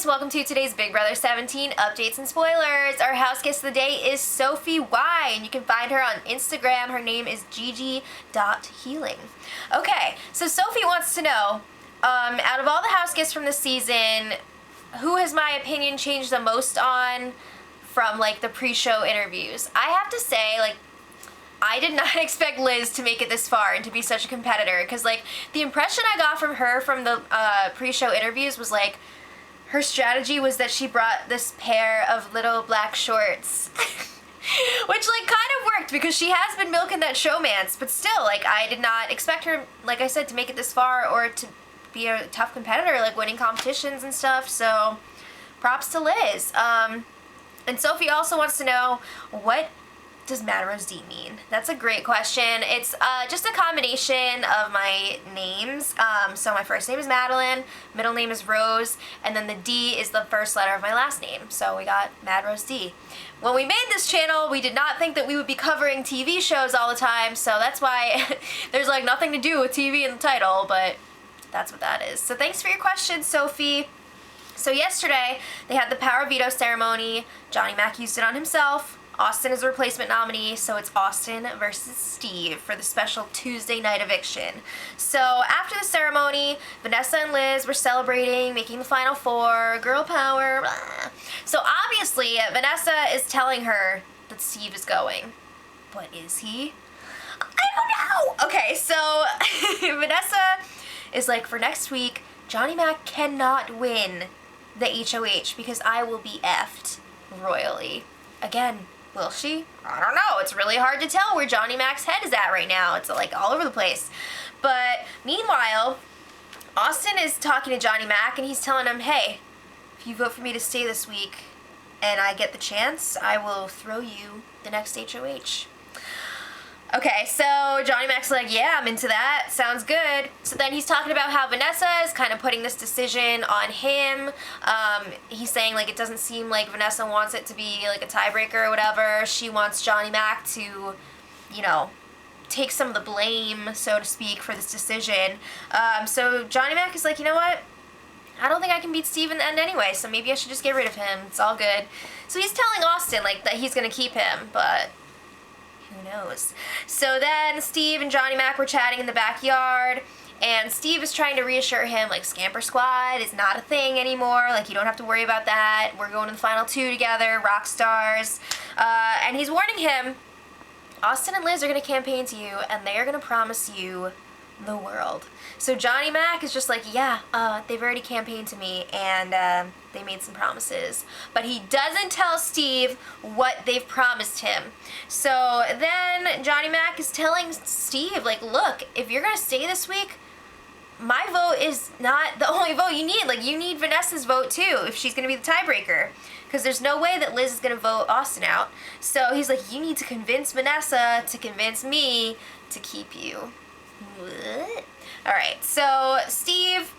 welcome to today's Big Brother 17 updates and spoilers. Our house guest of the day is Sophie Y, and you can find her on Instagram. Her name is gigi.healing. Okay, so Sophie wants to know, out of all the house guests from this season, who has my opinion changed the most on from, like, the pre-show interviews? I have to say, like, I did not expect Liz to make it this far and to be such a competitor, because, like, the impression I got from her from the pre-show interviews was, like, her strategy was that she brought this pair of little black shorts, which, like, kind of worked, because she has been milking that showmance, but still, like, I did not expect her, like I said, to make it this far or to be a tough competitor, like, winning competitions and stuff, so props to Liz. And Sophie also wants to know, what does Madrosed mean? That's a great question. It's just a combination of my names. So my first name is Madeline, middle name is Rose, and then the D is the first letter of my last name. So we got Madrosed. When we made this channel, we did not think that we would be covering TV shows all the time, so that's why there's, like, nothing to do with TV in the title, but that's what that is. So thanks for your question, Sophie. So yesterday, they had the Power Veto ceremony. Johnny Mac used it on himself. Austin is a replacement nominee, so it's Austin versus Steve for the special Tuesday night eviction. So after the ceremony, Vanessa and Liz were celebrating, making the final four, girl power, blah. So obviously, Vanessa is telling her that Steve is going. But is he? I don't know! Okay, so Vanessa is like, for next week, Johnny Mac cannot win the HOH because I will be effed royally. Again, will she? I don't know. It's really hard to tell where Johnny Mac's head is at right now. It's, like, all over the place. But meanwhile, Austin is talking to Johnny Mac, and he's telling him, hey, if you vote for me to stay this week and I get the chance, I will throw you the next HOH. Okay, so Johnny Mac's like, yeah, I'm into that. Sounds good. So then he's talking about how Vanessa is kind of putting this decision on him. He's saying, like, it doesn't seem like Vanessa wants it to be, like, a tiebreaker or whatever. She wants Johnny Mac to, you know, take some of the blame, so to speak, for this decision. So Johnny Mac is like, you know what? I don't think I can beat Steve in the end anyway, so maybe I should just get rid of him. It's all good. So he's telling Austin, like, that he's going to keep him, but who knows? So then Steve and Johnny Mac were chatting in the backyard, and Steve is trying to reassure him, like, Scamper Squad is not a thing anymore. Like, you don't have to worry about that. We're going to the final two together, rock stars. And he's warning him, Austin and Liz are going to campaign to you, and they are going to promise you the world. So Johnny Mac is just like, yeah, they've already campaigned to me, and they made some promises. But he doesn't tell Steve what they've promised him. So then Johnny Mac is telling Steve, like, look, if you're going to stay this week, my vote is not the only vote you need. Like, you need Vanessa's vote, too, if she's going to be the tiebreaker. Because there's no way that Liz is going to vote Austin out. So he's like, you need to convince Vanessa to convince me to keep you. What? Alright, so Steve,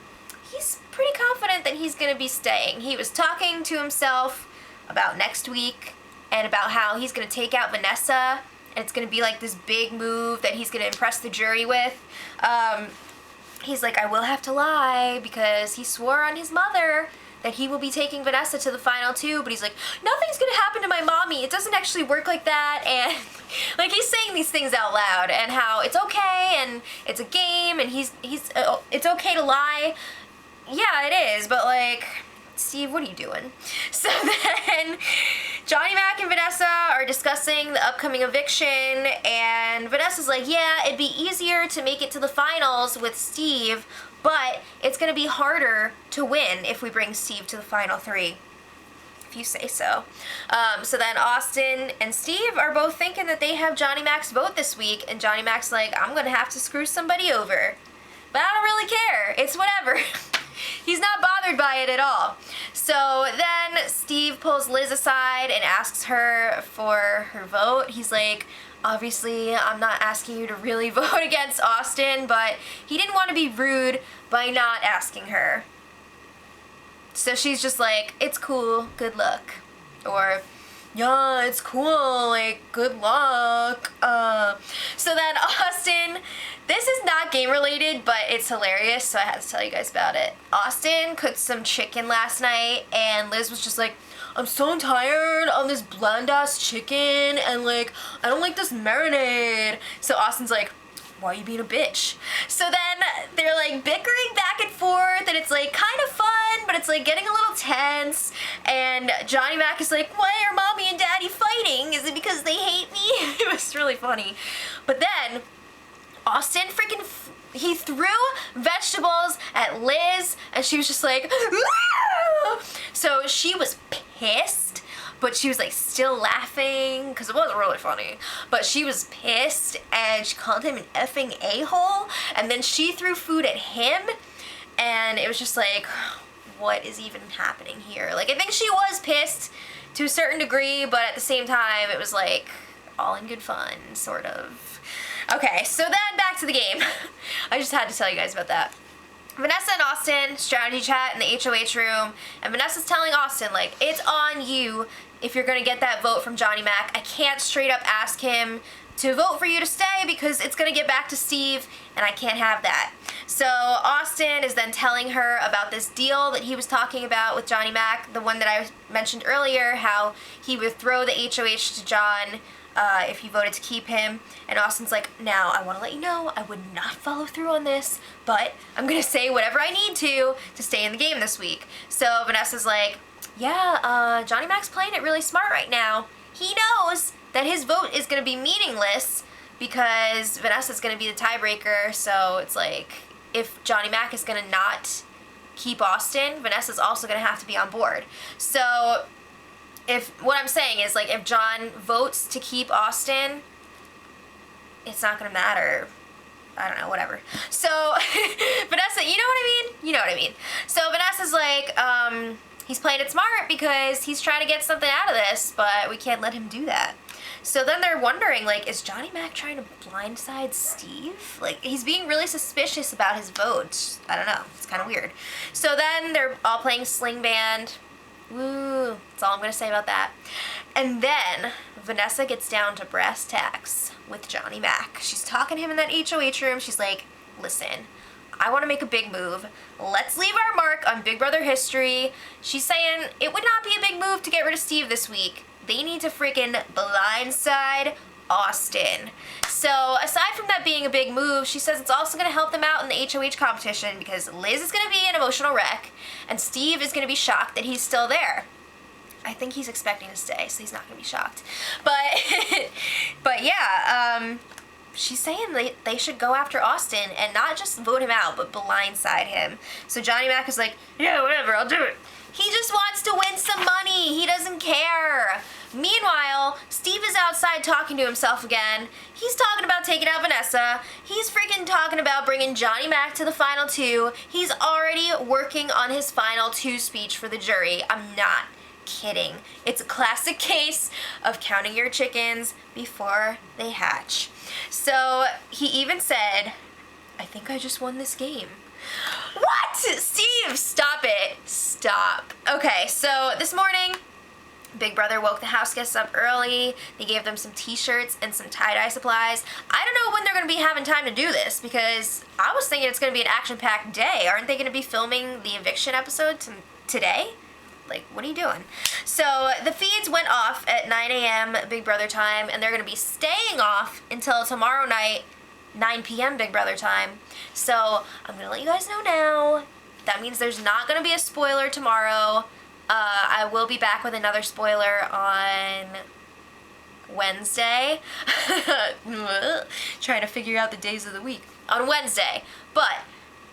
he's pretty confident that he's going to be staying. He was talking to himself about next week and about how he's going to take out Vanessa, and it's going to be like this big move that he's going to impress the jury with. He's like, I will have to lie because he swore on his mother that he will be taking Vanessa to the final two, but he's like, nothing's gonna happen to my mommy. It doesn't actually work like that, and, like, he's saying these things out loud, and how it's okay, and it's a game, and it's okay to lie. Yeah, it is, but, like, Steve, what are you doing? So then Johnny Mac and Vanessa are discussing the upcoming eviction, and Vanessa's like, yeah, it'd be easier to make it to the finals with Steve, but it's going to be harder to win if we bring Steve to the final three, if you say so. So then Austin and Steve are both thinking that they have Johnny Mac's vote this week, and Johnny Mac's like, I'm going to have to screw somebody over. But I don't really care. It's whatever. He's not bothered by it at all. So then Steve pulls Liz aside and asks her for her vote. He's like, obviously, I'm not asking you to really vote against Austin, but he didn't want to be rude by not asking her. So she's just like, it's cool, good luck. Or, yeah, it's cool, like, good luck. So then Austin This is not game related, but it's hilarious, so I had to tell you guys about it. Austin cooked some chicken last night, and Liz was just like, I'm so tired of this bland ass chicken, and like, I don't like this marinade. So Austin's like, why are you being a bitch? So then they're like bickering back and forth, and it's like kind of fun, but it's like getting a little tense. And Johnny Mac is like, why are mommy and daddy fighting? Is it because they hate me? It was really funny. But then Austin he threw vegetables at Liz, and she was just like, Aah! So she was pissed, but she was like still laughing because it wasn't really funny. But she was pissed, and she called him an effing a-hole, and then she threw food at him, and it was just like, what is even happening here? Like, I think she was pissed to a certain degree, but at the same time, it was like all in good fun, sort of. Okay, so then back to the game. I just had to tell you guys about that. Vanessa and Austin strategy chat in the HOH room, and Vanessa's telling Austin, like, it's on you if you're gonna get that vote from Johnny Mac. I can't straight up ask him to vote for you to stay because it's gonna get back to Steve, and I can't have that. So Austin is then telling her about this deal that he was talking about with Johnny Mac, the one that I mentioned earlier, how he would throw the HOH to John if he voted to keep him. And Austin's like, now I want to let you know I would not follow through on this, but I'm gonna say whatever I need to stay in the game this week. So Vanessa's like, yeah, Johnny Mac's playing it really smart right now. He knows that his vote is gonna be meaningless because Vanessa's gonna be the tiebreaker. So it's like, if Johnny Mac is gonna not keep Austin, Vanessa's also gonna have to be on board. So what I'm saying is, like, if John votes to keep Austin, it's not gonna matter. I don't know, whatever. So Vanessa, you know what I mean? You know what I mean. So Vanessa's like, he's playing it smart because he's trying to get something out of this, but we can't let him do that. So then they're wondering, like, is Johnny Mac trying to blindside Steve? Like, he's being really suspicious about his vote. I don't know. It's kind of weird. So then they're all playing Sling Band. Woo, that's all I'm gonna say about that. And then Vanessa gets down to brass tacks with Johnny Mac. She's talking to him in that HOH room. She's like, listen, I want to make a big move. Let's leave our mark on Big Brother history. She's saying it would not be a big move to get rid of Steve this week. They need to freaking blindside Austin. So aside from that being a big move, she says it's also going to help them out in the HOH competition because Liz is going to be an emotional wreck and Steve is going to be shocked that he's still there. I think he's expecting to stay, so he's not going to be shocked. But yeah, she's saying they should go after Austin and not just vote him out, but blindside him. So Johnny Mac is like, yeah, whatever, I'll do it. He just wants to win some money. He doesn't care. Meanwhile, Steve is outside talking to himself again. He's talking about taking out Vanessa. He's freaking talking about bringing Johnny Mac to the final two. He's already working on his final two speech for the jury. I'm not kidding. It's a classic case of counting your chickens before they hatch. So he even said, I think I just won this game. What? Steve, stop it. Stop. Okay, so this morning, Big Brother woke the house guests up early. They gave them some t-shirts and some tie-dye supplies. I don't know when they're going to be having time to do this because I was thinking it's going to be an action-packed day. Aren't they going to be filming the eviction episode today? Like, what are you doing? So the feeds went off at 9 a.m. Big Brother time, and they're going to be staying off until tomorrow night, 9 p.m. Big Brother time. So I'm going to let you guys know now. That means there's not going to be a spoiler tomorrow. I will be back with another spoiler on Wednesday. Trying to figure out the days of the week. On Wednesday. But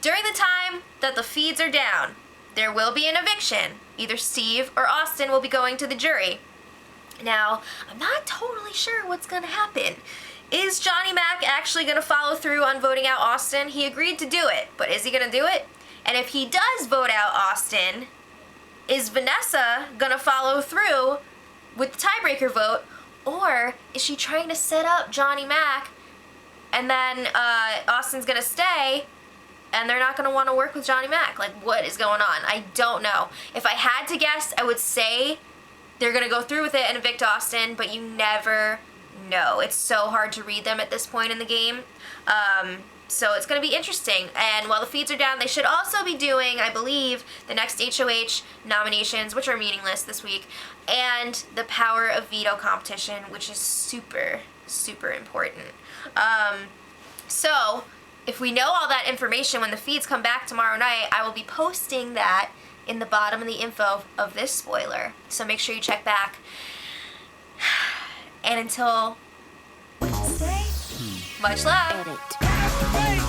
during the time that the feeds are down, there will be an eviction. Either Steve or Austin will be going to the jury. Now, I'm not totally sure what's going to happen. Is Johnny Mac actually going to follow through on voting out Austin? He agreed to do it, but is he going to do it? And if he does vote out Austin, is Vanessa going to follow through with the tiebreaker vote? Or is she trying to set up Johnny Mac and then Austin's going to stay and they're not going to want to work with Johnny Mac? Like, what is going on? I don't know. If I had to guess, I would say they're going to go through with it and evict Austin, but you never know. It's so hard to read them at this point in the game. So it's going to be interesting. And while the feeds are down, they should also be doing, I believe, the next HOH nominations, which are meaningless this week, and the Power of Veto competition, which is super, super important. So if we know all that information when the feeds come back tomorrow night, I will be posting that in the bottom of the info of this spoiler. So make sure you check back. And until Wednesday, much love. Edit.